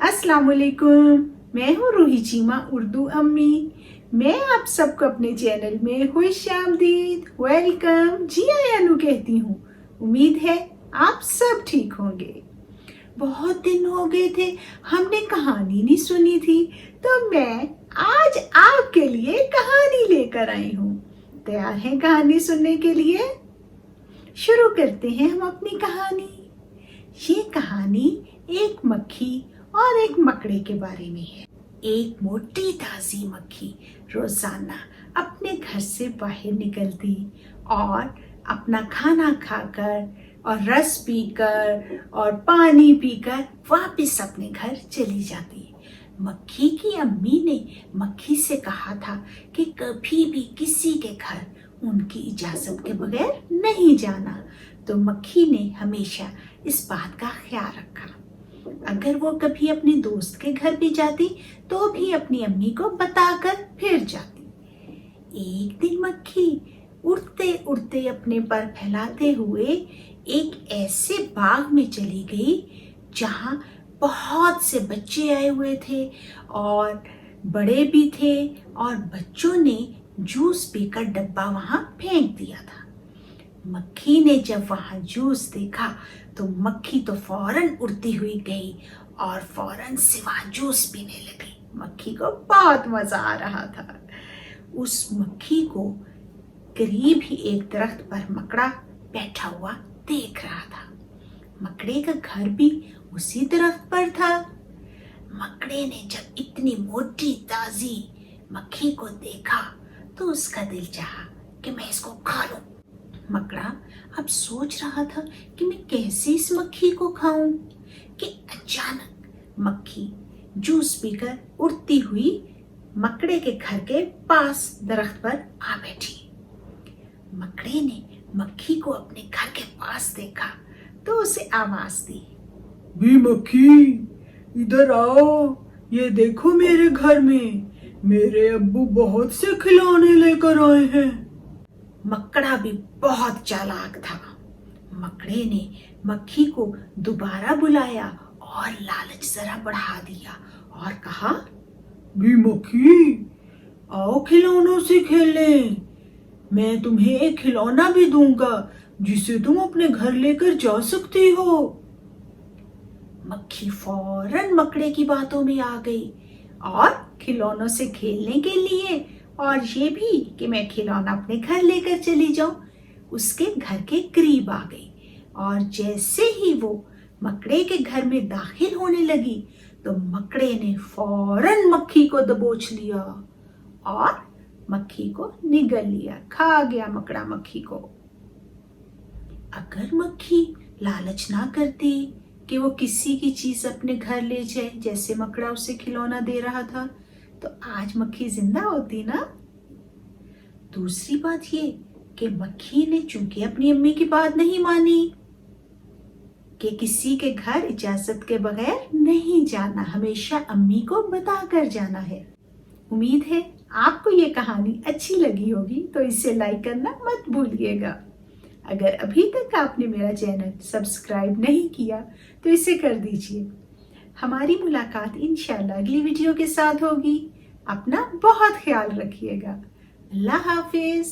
अस्सलाम वालेकुम। मैं हूँ रूही चीमा उर्दू अम्मी। मैं आप सबको अपने चैनल में खुश आमदीद, वेलकम, जी आयानू कहती हूँ। उम्मीद है आप सब ठीक होंगे। बहुत दिन हो गए थे हमने कहानी नहीं सुनी थी, तो मैं आज आपके लिए कहानी लेकर आई हूँ। तैयार हैं कहानी सुनने के लिए? शुरू करते हैं हम अपनी कहानी। ये कहानी एक मक्खी और एक मकड़े के बारे में है। एक मोटी ताजी मक्खी रोजाना अपने घर से बाहर निकलती और अपना खाना खाकर और रस पीकर और पानी पीकर वापस अपने घर चली जाती। मक्खी की अम्मी ने मक्खी से कहा था कि कभी भी किसी के घर उनकी इजाजत के बगैर नहीं जाना, तो मक्खी ने हमेशा इस बात का ख्याल रखा। अगर वो कभी अपने दोस्त के घर भी जाती तो भी अपनी अम्मी को बताकर फिर जाती। एक दिन मक्खी उड़ते उड़ते अपने पर फैलाते हुए एक ऐसे बाग में चली गई जहां बहुत से बच्चे आए हुए थे और बड़े भी थे, और बच्चों ने जूस पीकर डब्बा वहां फेंक दिया था। मक्खी ने जब वहां जूस देखा तो मक्खी तो फौरन उड़ती हुई गई और फौरन से वहां जूस पीने लगी। मक्खी को बहुत मजा आ रहा था। उस मक्खी को करीब ही एक दरख्त पर मकड़ा बैठा हुआ देख रहा था। मकड़े का घर भी उसी दरख्त पर था। मकड़े ने जब इतनी मोटी ताजी मक्खी को देखा तो उसका दिल चाहा कि मैं इसको खा लूं। मकड़ा अब सोच रहा था कि मैं कैसे इस मक्खी को खाऊं कि अचानक मक्खी जूस पीकर उड़ती हुई मकड़े के घर के पास दरख्त पर आ बैठी। मकड़े ने मक्खी को अपने घर के पास देखा तो उसे आवाज दी, भी मक्खी, इधर आओ, ये देखो मेरे घर में मेरे अब्बू बहुत से खिलौने लेकर आए हैं। मकड़ा भी बहुत चालाक था। मकड़े ने मक्खी को दोबारा बुलाया और लालच जरा बढ़ा दिया और कहा, भी मक्खी, आओ खिलौनों से खेलें। मैं तुम्हें एक खिलौना भी दूंगा जिसे तुम अपने घर लेकर जा सकती हो। मक्खी फौरन मकड़े की बातों में आ गई और खिलौनों से खेलने के लिए, और ये भी कि मैं खिलौना अपने घर लेकर चली जाऊं, उसके घर के करीब आ गई। और जैसे ही वो मकड़े के घर में दाखिल होने लगी तो मकड़े ने फौरन मक्खी को दबोच लिया और मक्खी को निगल लिया, खा गया मकड़ा मक्खी को। अगर मक्खी लालच ना करती कि वो किसी की चीज अपने घर ले जाए, जैसे मकड़ा उसे खिलौना दे रहा था, तो आज मक्खी जिंदा होती ना। दूसरी बात ये कि मक्खी ने चूंकि अपनी अम्मी की बात नहीं मानी कि किसी के घर इजाजत के बगैर नहीं जाना, हमेशा अम्मी को बताकर जाना है। उम्मीद है आपको ये कहानी अच्छी लगी होगी, तो इसे लाइक करना मत भूलिएगा। अगर अभी तक आपने मेरा चैनल सब्सक्राइब नहीं किया तो इसे कर दीजिए। हमारी मुलाकात इंशाल्लाह अगली वीडियो के साथ होगी। अपना बहुत ख्याल रखिएगा। अल्लाह हाफिज।